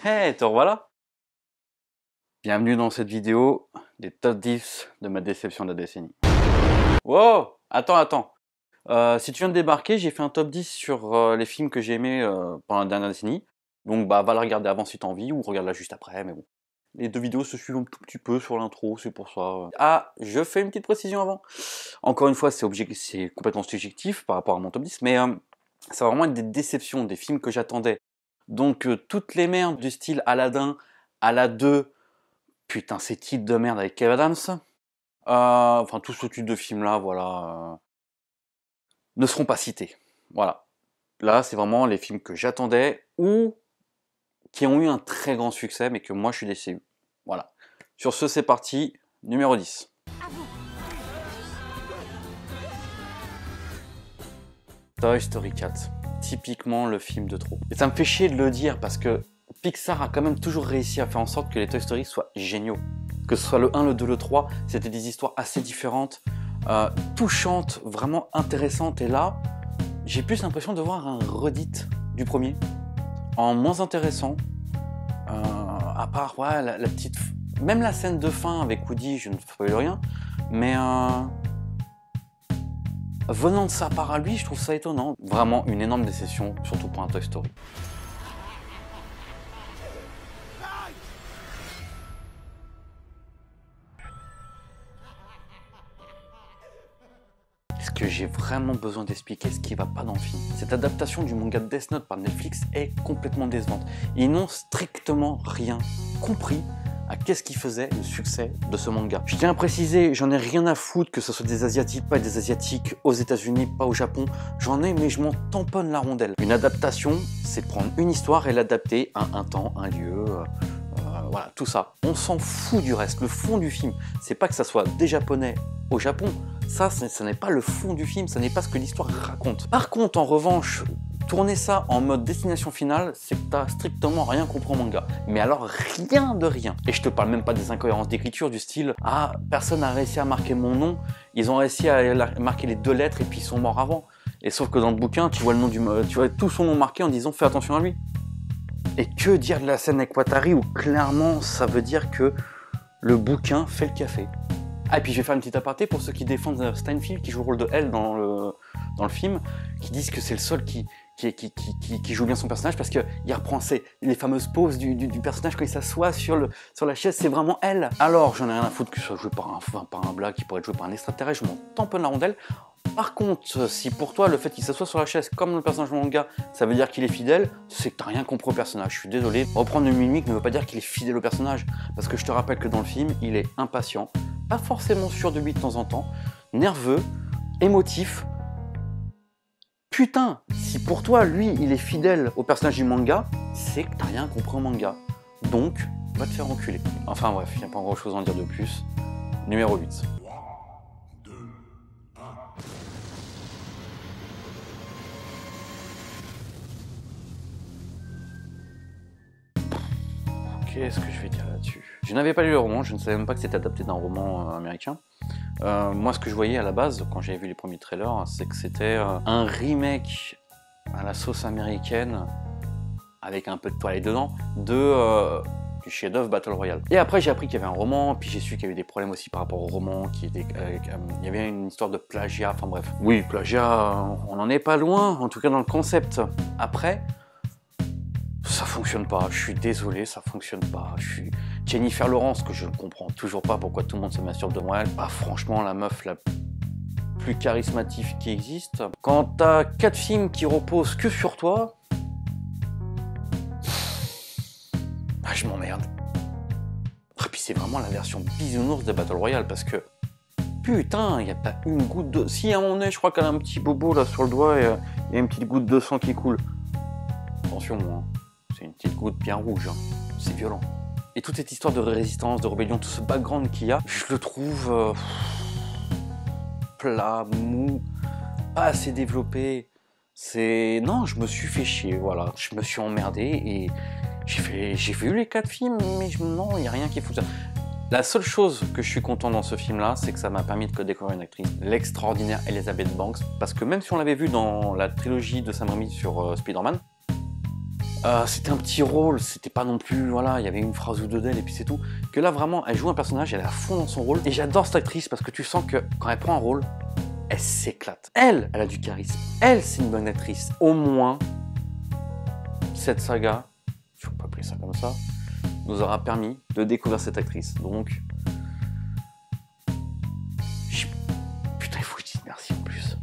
Hey, te revoilà! Bienvenue dans cette vidéo des top 10 de ma déception de la décennie. Wow! Attends. Si tu viens de débarquer, j'ai fait un top 10 sur les films que j'ai aimés pendant la dernière décennie. Donc bah va la regarder avant si t'as envie, ou regarde-la juste après, mais bon. Les deux vidéos se suivent un tout petit peu sur l'intro, c'est pour ça. Ah, je fais une petite précision avant. Encore une fois, c'est complètement subjectif par rapport à mon top 10, mais ça va vraiment être des déceptions, des films que j'attendais. Donc toutes les merdes du style Aladdin, Aladdin 2, putain ces titres de merde avec Kev Adams, enfin tout ce type de films là, voilà, ne seront pas cités. Voilà. Là, c'est vraiment les films que j'attendais ou qui ont eu un très grand succès, mais que moi je suis déçu. Voilà. Sur ce, c'est parti, numéro 10. Toy Story 4. Typiquement le film de trop. Et ça me fait chier de le dire parce que Pixar a quand même toujours réussi à faire en sorte que les Toy Story soient géniaux. Que ce soit le 1, le 2, le 3, c'était des histoires assez différentes, touchantes, vraiment intéressantes. Et là, j'ai plus l'impression de voir un redit du premier, en moins intéressant, à part ouais, la petite... Même la scène de fin avec Woody, je ne spoil rien, mais venant de sa part à lui, je trouve ça étonnant. Vraiment une énorme déception, surtout pour un Toy Story. Est-ce que j'ai vraiment besoin d'expliquer ce qui va pas dans le film? Cette adaptation du manga Death Note par Netflix est complètement décevante. Ils n'ont strictement rien compris à qu'est-ce qui faisait le succès de ce manga. Je tiens à préciser, j'en ai rien à foutre que ce soit des Asiatiques, pas des Asiatiques, aux États-Unis, pas au Japon. J'en ai, mais je m'en tamponne la rondelle. Une adaptation, c'est prendre une histoire et l'adapter à un temps, un lieu, voilà, tout ça. On s'en fout du reste. Le fond du film, c'est pas que ça soit des Japonais au Japon. Ça, ce n'est pas le fond du film, ce n'est pas ce que l'histoire raconte. Par contre, en revanche, tourner ça en mode destination finale, c'est que t'as strictement rien compris au manga. Mais alors rien de rien. Et je te parle même pas des incohérences d'écriture du style « Ah, personne n'a réussi à marquer mon nom, ils ont réussi à marquer les 2 lettres et puis ils sont morts avant. » Et sauf que dans le bouquin, tu vois, tu vois tout son nom marqué en disant « Fais attention à lui ». Et que dire de la scène avec Watari où clairement ça veut dire que le bouquin fait le café. Ah, et puis je vais faire une petite aparté pour ceux qui défendent Steinfeld qui joue le rôle de L dans le film, qui disent que c'est le seul qui joue bien son personnage parce qu'il reprend les fameuses poses du personnage quand il s'assoit sur la chaise, c'est vraiment elle. Alors j'en ai rien à foutre que ce soit joué par un blague qui pourrait être joué par un extraterrestre, je m'en tamponne la rondelle. Par contre, si pour toi le fait qu'il s'assoit sur la chaise comme le personnage de manga, ça veut dire qu'il est fidèle, c'est que t'as rien compris au personnage. Je suis désolé. Reprendre une mimique ne veut pas dire qu'il est fidèle au personnage, parce que je te rappelle que dans le film, il est impatient, pas forcément sûr de lui de temps en temps, nerveux, émotif. Putain, si pour toi, lui, il est fidèle au personnage du manga, c'est que t'as rien compris au manga. Donc, va te faire enculer. Enfin bref, il n'y a pas grand chose à en dire de plus. Numéro 8. Qu'est-ce que je vais dire là-dessus? Je n'avais pas lu le roman, je ne savais même pas que c'était adapté d'un roman américain. Moi, ce que je voyais à la base, quand j'avais vu les premiers trailers, c'est que c'était un remake à la sauce américaine, avec un peu de Twilight dedans, du chef-d'œuvre Battle Royale. Et après, j'ai appris qu'il y avait un roman, puis j'ai su qu'il y avait des problèmes aussi par rapport au roman, il y avait une histoire de plagiat, enfin bref. Oui, plagiat, on n'en est pas loin, en tout cas dans le concept. Après, ça fonctionne pas, je suis désolé, ça fonctionne pas. Je suis Jennifer Lawrence, que je ne comprends toujours pas pourquoi tout le monde se masturbe devant elle. Pas franchement la meuf la plus charismatique qui existe. Quand t'as 4 films qui reposent que sur toi, bah, je m'emmerde. Et puis c'est vraiment la version bisounours de Battle Royale, parce que putain, il y a pas une goutte de... Si à un moment donné, je crois qu'elle a un petit bobo là sur le doigt et il y a une petite goutte de sang qui coule. Attention, moi. C'est une petite goutte bien rouge, hein. C'est violent. Et toute cette histoire de résistance, de rébellion, tout ce background qu'il y a, je le trouve plat, mou, pas assez développé. Non, je me suis fait chier, voilà. Je me suis emmerdé et j'ai vu les 4 films, mais non, il n'y a rien qui fonctionne. La seule chose que je suis content dans ce film-là, c'est que ça m'a permis de découvrir une actrice, l'extraordinaire Elizabeth Banks, parce que même si on l'avait vu dans la trilogie de Sam Raimi sur Spider-Man, C'était un petit rôle, c'était pas non plus, voilà, il y avait une phrase ou deux d'elle et puis c'est tout. Que là vraiment, elle joue un personnage, elle est à fond dans son rôle. Et j'adore cette actrice parce que tu sens que quand elle prend un rôle, elle s'éclate. Elle a du charisme. Elle, c'est une bonne actrice. Au moins, cette saga, si on peut appeler ça comme ça, nous aura permis de découvrir cette actrice. Donc, putain, il faut que je dise merci en plus.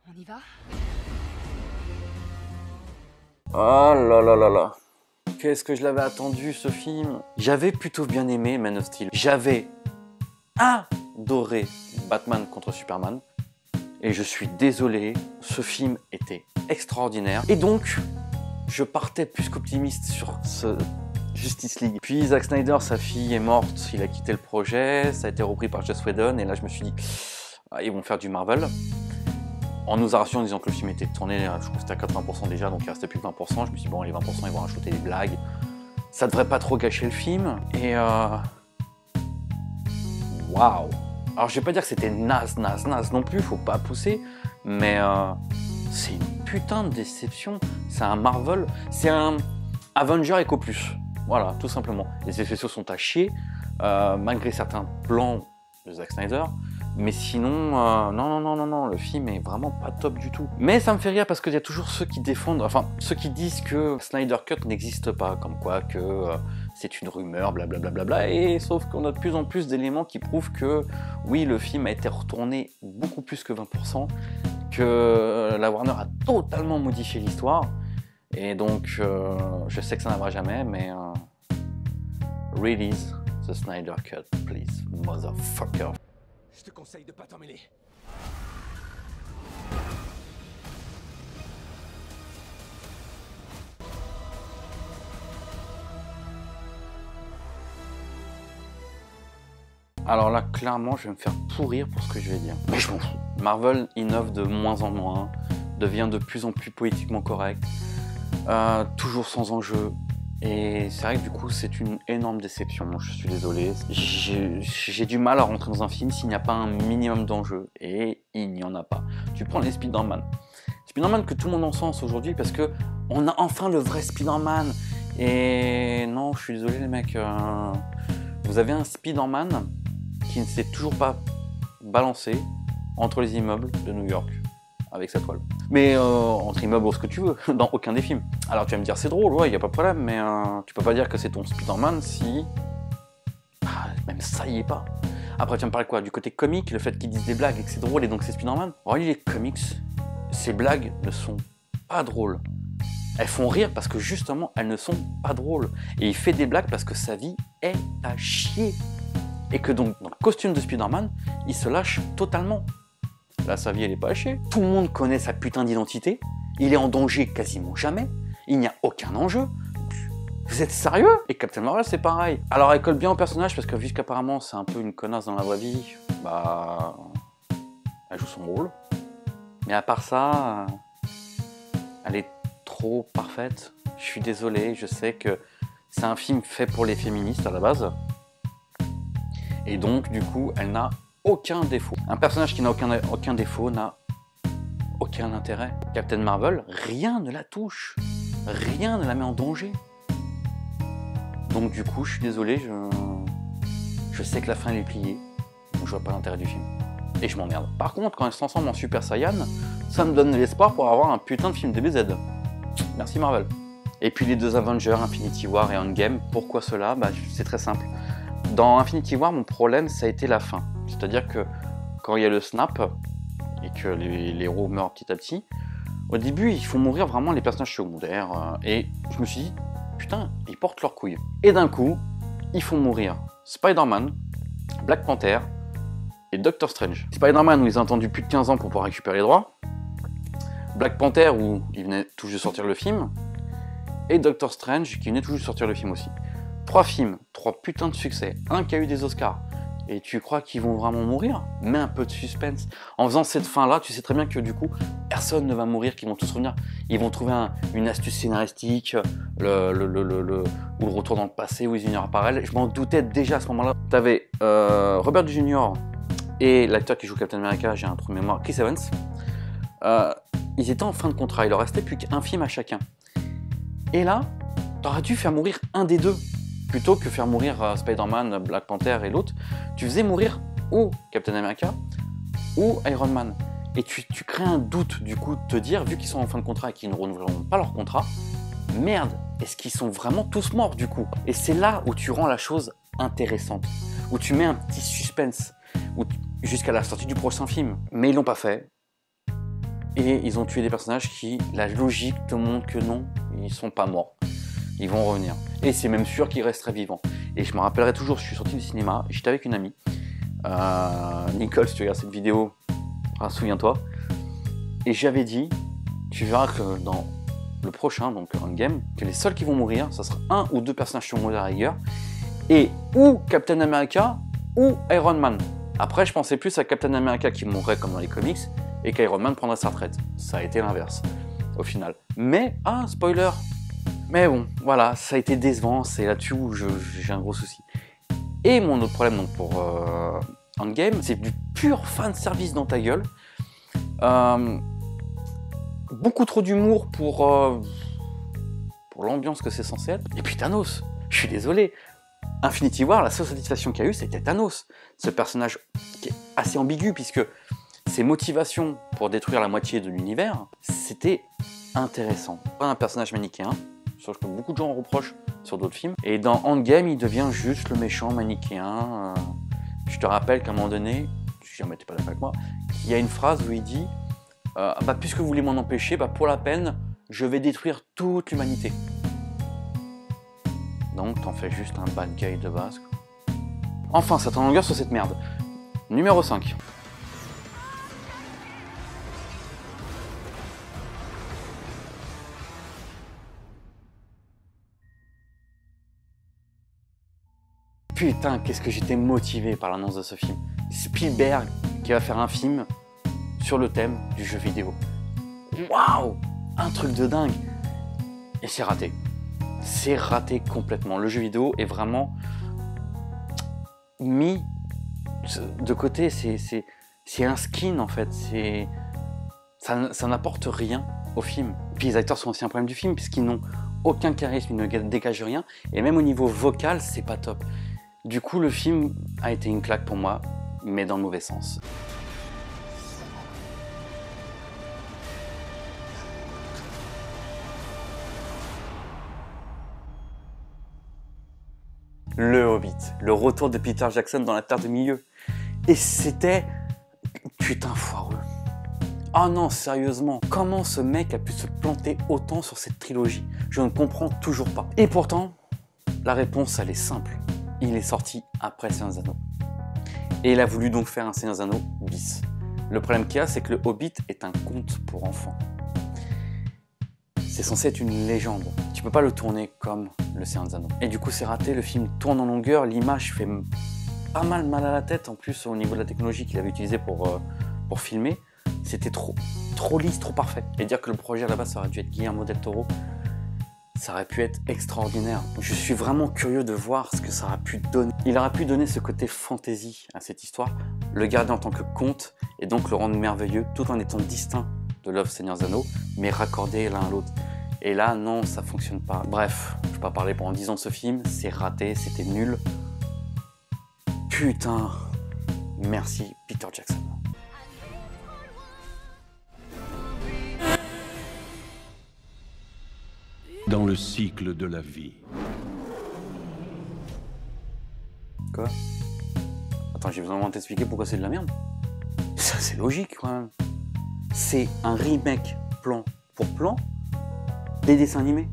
On y va? Oh là là là là. Qu'est-ce que je l'avais attendu ce film. J'avais plutôt bien aimé Man of Steel. J'avais adoré Batman contre Superman. Et je suis désolé, ce film était extraordinaire. Et donc, je partais plus qu'optimiste sur ce Justice League. Puis Zack Snyder, sa fille est morte, il a quitté le projet, ça a été repris par Joss Whedon. Et là, je me suis dit, ils vont faire du Marvel. On nous a rassuré en disant que le film était tourné, je crois que c'était à 80% déjà, donc il restait plus que 20%. Je me suis dit, bon, les 20%, ils vont rajouter des blagues. Ça devrait pas trop gâcher le film. Et waouh! Alors, je vais pas dire que c'était naze non plus, faut pas pousser, mais c'est une putain de déception. C'est un Marvel, c'est un Avenger Echo Plus. Voilà, tout simplement. Les effets spéciaux sont à chier, malgré certains plans de Zack Snyder. Mais sinon, non, le film est vraiment pas top du tout. Mais ça me fait rire parce qu'il y a toujours ceux qui défendent, enfin, ceux qui disent que Snyder Cut n'existe pas, comme quoi que c'est une rumeur, blablabla, et sauf qu'on a de plus en plus d'éléments qui prouvent que, oui, le film a été retourné beaucoup plus que 20%, que la Warner a totalement modifié l'histoire, et donc, je sais que ça n'arrivera jamais, mais release the Snyder Cut, please, motherfucker. Je te conseille de pas t'en mêler. Alors là, clairement, je vais me faire pourrir pour ce que je vais dire. Mais je m'en fous. Marvel innove de moins en moins, devient de plus en plus politiquement correct, toujours sans enjeu. Et c'est vrai que du coup, c'est une énorme déception. Je suis désolé. J'ai du mal à rentrer dans un film s'il n'y a pas un minimum d'enjeu. Et il n'y en a pas. Tu prends les Spider-Man. Spider-Man que tout le monde encense aujourd'hui parce que on a enfin le vrai Spider-Man. Et non, je suis désolé les mecs. Vous avez un Spider-Man qui ne s'est toujours pas balancé entre les immeubles de New York avec sa toile. Mais entre immeubles ou ce que tu veux, dans aucun des films. Alors tu vas me dire c'est drôle, ouais, y a pas de problème, mais tu peux pas dire que c'est ton Spider-Man si... même ça y est pas. Après tu vas me parler quoi? Du côté comique, le fait qu'ils disent des blagues et que c'est drôle et donc c'est Spider-Man. Regarde les comics, ces blagues ne sont pas drôles. Elles font rire parce que justement elles ne sont pas drôles. Et il fait des blagues parce que sa vie est à chier. Et que donc dans le costume de Spider-Man, il se lâche totalement. Là, sa vie, elle est pas hachée. Tout le monde connaît sa putain d'identité. Il est en danger quasiment jamais. Il n'y a aucun enjeu. Vous êtes sérieux? Et Captain Marvel, c'est pareil. Alors, elle colle bien au personnage parce que vu qu'apparemment, c'est un peu une connasse dans la vraie vie, bah... elle joue son rôle. Mais à part ça, elle est trop parfaite. Je suis désolé, je sais que c'est un film fait pour les féministes à la base. Et donc, du coup, elle n'a aucun défaut. Un personnage qui n'a aucun défaut n'a aucun intérêt. Captain Marvel, rien ne la touche. Rien ne la met en danger. Donc du coup, je suis désolé, je sais que la fin elle est pliée. Donc je vois pas l'intérêt du film. Et je m'emmerde. Par contre, quand ils se transforment en Super Saiyan, ça me donne de l'espoir pour avoir un putain de film DBZ. Merci Marvel. Et puis les deux Avengers, Infinity War et Endgame, pourquoi cela? Bah, c'est très simple. Dans Infinity War, mon problème, ça a été la fin. C'est-à-dire que quand il y a le snap et que les héros meurent petit à petit, au début, ils font mourir vraiment les personnages secondaires. Et je me suis dit, putain, ils portent leurs couilles. Et d'un coup, ils font mourir Spider-Man, Black Panther et Doctor Strange. Spider-Man, où ils ont attendu plus de 15 ans pour pouvoir récupérer les droits. Black Panther, où il venait tout juste de sortir le film. Et Doctor Strange, qui venait tout juste de sortir le film aussi. 3 films, 3 putains de succès, un qui a eu des Oscars. Et tu crois qu'ils vont vraiment mourir? Mets un peu de suspense. En faisant cette fin-là, tu sais très bien que du coup, personne ne va mourir, qu'ils vont tous revenir. Ils vont trouver une astuce scénaristique, ou le retour dans le passé, où ils ignorent par elle. Je m'en doutais déjà à ce moment-là. T'avais Robert Jr., et l'acteur qui joue Captain America, j'ai un trou de mémoire, Chris Evans, ils étaient en fin de contrat, il leur restait plus qu'un film à chacun. Et là, t'aurais dû faire mourir un des deux, plutôt que faire mourir Spider-Man, Black Panther et l'autre. Tu faisais mourir ou Captain America ou Iron Man. Et tu crées un doute du coup de te dire, vu qu'ils sont en fin de contrat et qu'ils ne renouvelleront pas leur contrat, merde, est-ce qu'ils sont vraiment tous morts du coup? Et c'est là où tu rends la chose intéressante, où tu mets un petit suspense, jusqu'à la sortie du prochain film. Mais ils l'ont pas fait. Et ils ont tué des personnages qui, la logique te montre que non, ils sont pas morts. Ils vont revenir. Et c'est même sûr qu'ils resteraient vivants. Et je me rappellerai toujours, je suis sorti du cinéma, j'étais avec une amie. Nicole, si tu regardes cette vidéo, souviens-toi. Et j'avais dit, tu verras que dans le prochain, donc Endgame, que les seuls qui vont mourir, ça sera un ou deux personnages qui vont mourir à la rigueur. Et ou Captain America ou Iron Man. Après, je pensais plus à Captain America qui mourrait comme dans les comics et qu'Iron Man prendrait sa retraite. Ça a été l'inverse, au final. Mais, spoiler. Mais bon, voilà, ça a été décevant, c'est là-dessus où j'ai un gros souci. Et mon autre problème donc pour Endgame, c'est du pur fan service dans ta gueule. Beaucoup trop d'humour pour l'ambiance que c'est censé être. Et puis Thanos, je suis désolé. Infinity War, la seule satisfaction qu'il y a eu, c'était Thanos. Ce personnage qui est assez ambigu, puisque ses motivations pour détruire la moitié de l'univers, c'était intéressant. Pas un personnage manichéen, sauf que beaucoup de gens en reprochent sur d'autres films. Et dans Endgame, il devient juste le méchant manichéen. Je te rappelle qu'à un moment donné, si jamais t'es pas d'accord avec moi, il y a une phrase où il dit puisque vous voulez m'en empêcher, pour la peine, je vais détruire toute l'humanité. Donc t'en fais juste un bad guy de base. Enfin, ça t'en longueur sur cette merde. Numéro 5. Putain, qu'est-ce que j'étais motivé par l'annonce de ce film. Spielberg qui va faire un film sur le thème du jeu vidéo. Waouh, un truc de dingue. Et c'est raté. C'est raté complètement. Le jeu vidéo est vraiment mis de côté. C'est un skin en fait. Ça n'apporte rien au film. Puis les acteurs sont aussi un problème du film puisqu'ils n'ont aucun charisme, ils ne dégagent rien. Et même au niveau vocal, c'est pas top. Du coup, le film a été une claque pour moi, mais dans le mauvais sens. Le Hobbit, le retour de Peter Jackson dans la Terre du Milieu. Et c'était putain foireux. Ah non, sérieusement, comment ce mec a pu se planter autant sur cette trilogie? Je ne comprends toujours pas. Et pourtant, la réponse, elle est simple. Il est sorti après Seigneur des Anneaux. Et il a voulu donc faire un Seigneur des Anneaux bis. Le problème qu'il y a, c'est que le Hobbit est un conte pour enfants. C'est censé être une légende. Tu peux pas le tourner comme le Seigneur des Anneaux. Et du coup, c'est raté, le film tourne en longueur, l'image fait pas mal à la tête, en plus au niveau de la technologie qu'il avait utilisée pour filmer. C'était trop lisse, trop parfait. Et dire que le projet à la base, ça aurait dû être Guillermo del Toro, ça aurait pu être extraordinaire. Je suis vraiment curieux de voir ce que ça aurait pu donner. Il aurait pu donner ce côté fantasy à cette histoire, le garder en tant que conte, et donc le rendre merveilleux, tout en étant distinct de l'œuvre Seigneur des Anneaux, mais raccordé l'un à l'autre. Et là, non, ça fonctionne pas. Bref, je vais pas parler pendant 10 ans de ce film, c'est raté, c'était nul. Putain, merci Peter Jackson. Dans le cycle de la vie. Quoi? Attends, j'ai besoin de t'expliquer pourquoi c'est de la merde? Ça, c'est logique quand même. C'est un remake plan pour plan des dessins animés.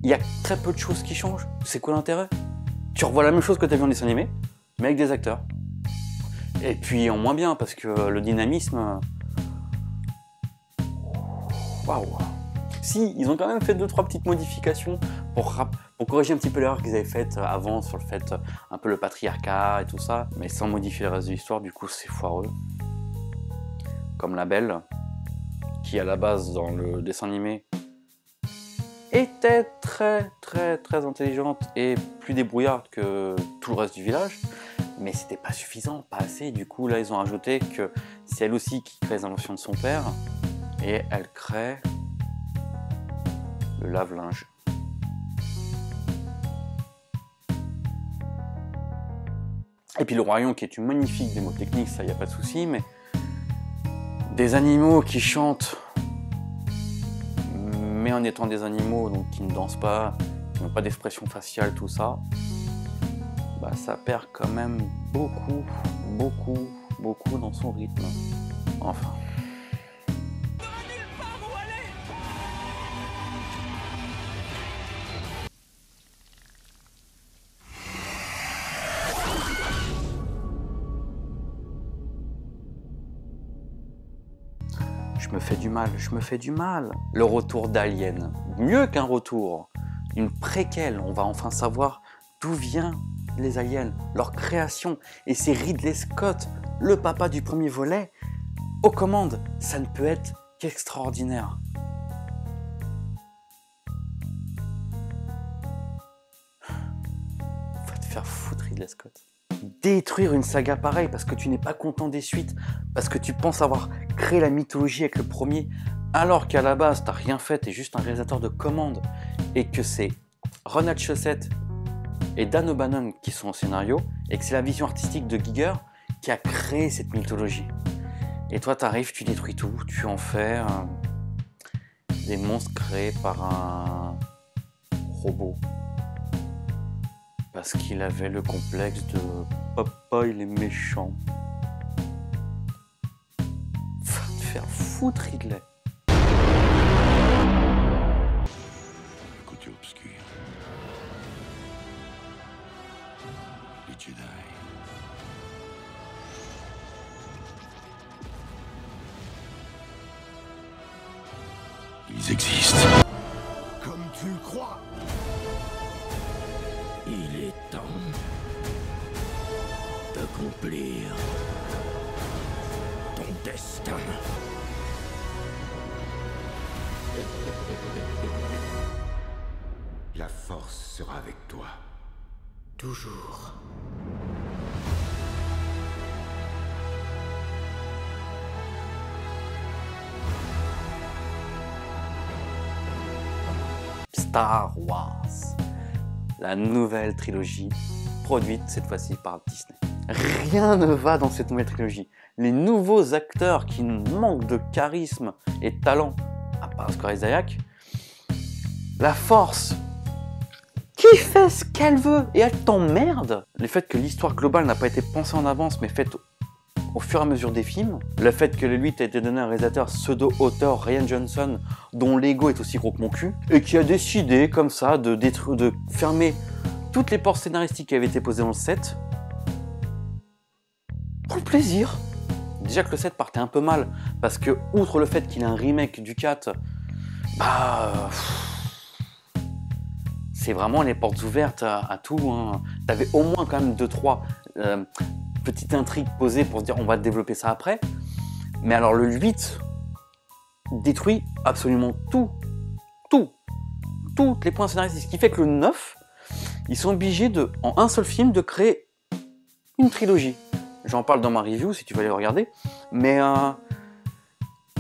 Il y a très peu de choses qui changent. C'est quoi l'intérêt? Tu revois la même chose que tu as vu en dessin animé, mais avec des acteurs. Et puis en moins bien, parce que le dynamisme... Waouh! Si, ils ont quand même fait 2-3 petites modifications pour corriger un petit peu l'erreur qu'ils avaient faite avant sur le fait un peu le patriarcat et tout ça, mais sans modifier le reste de l'histoire, du coup c'est foireux. Comme la Belle, qui à la base dans le dessin animé était très intelligente et plus débrouillarde que tout le reste du village. Mais c'était pas suffisant, pas assez. Du coup, là, ils ont rajouté que c'est elle aussi qui crée les inventions de son père. Et elle crée le lave-linge. Et puis le Roi Lion qui est une magnifique démo technique, ça y a pas de souci, mais des animaux qui chantent, mais en étant des animaux donc qui ne dansent pas, qui n'ont pas d'expression faciale, tout ça, bah ça perd quand même beaucoup dans son rythme. Enfin. Je me fais du mal. Le retour d'Alien, mieux qu'un retour, une préquelle, on va enfin savoir d'où viennent les aliens, leur création. Et c'est Ridley Scott, le papa du premier volet, aux commandes. Ça ne peut être qu'extraordinaire. Va te faire foutre, Ridley Scott. Détruire une saga pareille parce que tu n'es pas content des suites, parce que tu penses avoir créé la mythologie avec le premier, alors qu'à la base t'as rien fait, t'es juste un réalisateur de commande, et que c'est Ronald Shusett et Dan O'Bannon qui sont au scénario, et que c'est la vision artistique de Giger qui a créé cette mythologie. Et toi t'arrives, tu détruis tout, tu en fais des monstres créés par un robot. Parce qu'il avait le complexe de papa il est méchant. Va te faire foutre, Ridley. Le côté obscur. Les Jedi. Ils existent. Comme tu le crois. Il est temps d'accomplir ton destin. La force sera avec toi. Toujours. Star Wars, la nouvelle trilogie, produite cette fois-ci par Disney. Rien ne va dans cette nouvelle trilogie. Les nouveaux acteurs qui manquent de charisme et de talent, à part Oscar Isaac, la Force qui fait ce qu'elle veut et elle t'emmerde. Le fait que l'histoire globale n'a pas été pensée en avance mais faite au fur et à mesure des films, le fait que le 8 a été donné à un réalisateur pseudo-auteur Rian Johnson dont l'ego est aussi gros que mon cul et qui a décidé comme ça de fermer toutes les portes scénaristiques qui avaient été posées dans le 7 pour le plaisir. Déjà que le 7 partait un peu mal parce que outre le fait qu'il est un remake du 4, c'est vraiment les portes ouvertes à tout, hein. T'avais au moins quand même 2-3 petites intrigues posées pour se dire on va développer ça après. Mais alors le 8 détruit absolument toutes les points scénaristiques. Ce qui fait que le 9, ils sont obligés en un seul film de créer une trilogie. J'en parle dans ma review si tu veux aller regarder. Mais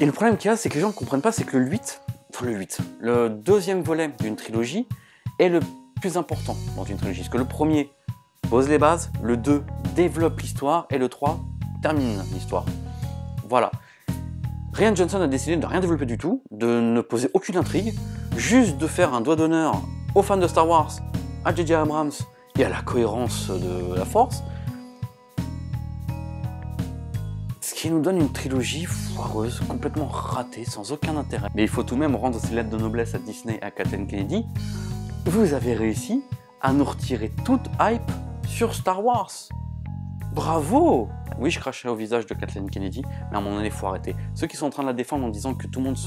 et le problème qu'il y a, c'est que les gens ne comprennent pas, c'est que le deuxième volet d'une trilogie est le plus important dans une trilogie. Parce que le premier pose les bases, le 2 développe l'histoire et le 3 termine l'histoire. Voilà. Rian Johnson a décidé de ne rien développer du tout, de ne poser aucune intrigue, juste de faire un doigt d'honneur aux fans de Star Wars, à J.J. Abrams et à la cohérence de la Force. Ce qui nous donne une trilogie foireuse, complètement ratée, sans aucun intérêt. Mais il faut tout de même rendre ses lettres de noblesse à Disney et à Kathleen Kennedy. Vous avez réussi à nous retirer toute hype sur Star Wars. Bravo! Oui, je cracherai au visage de Kathleen Kennedy, mais à un moment donné, il faut arrêter. Ceux qui sont en train de la défendre en disant que tout le monde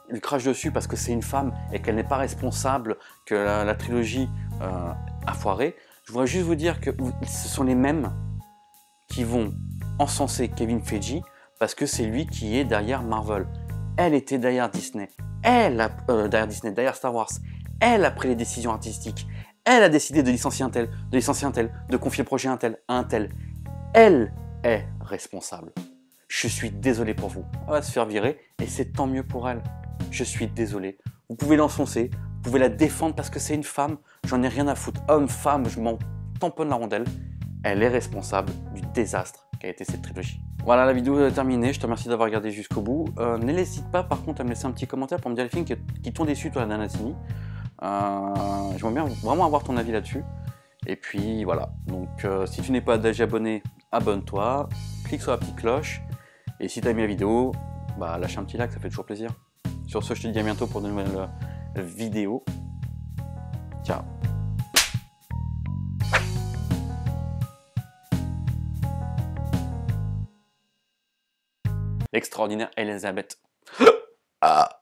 lui crache dessus parce que c'est une femme et qu'elle n'est pas responsable, que la trilogie a foiré, je voudrais juste vous dire que ce sont les mêmes qui vont encenser Kevin Feige parce que c'est lui qui est derrière Marvel. Elle était derrière Disney. Derrière Star Wars. Elle a pris les décisions artistiques. Elle a décidé de licencier un tel, de confier le projet à un tel. Elle est responsable. Je suis désolé pour vous. Elle va se faire virer et c'est tant mieux pour elle. Je suis désolé. Vous pouvez l'enfoncer, vous pouvez la défendre parce que c'est une femme. J'en ai rien à foutre. Homme, femme, je m'en tamponne la rondelle. Elle est responsable du désastre qu'a été cette trilogie. Voilà, la vidéo est terminée. Je te remercie d'avoir regardé jusqu'au bout. N'hésite pas par contre à me laisser un petit commentaire pour me dire les films qui t'ont déçu toi la dernière décennie. J'aimerais bien vraiment avoir ton avis là-dessus. Et puis voilà. Donc si tu n'es pas déjà abonné, abonne-toi. Clique sur la petite cloche. Et si tu as aimé la vidéo, bah, lâche un petit like, ça fait toujours plaisir. Sur ce, je te dis à bientôt pour de nouvelles vidéos. Ciao. L'extraordinaire Elisabeth. Ah.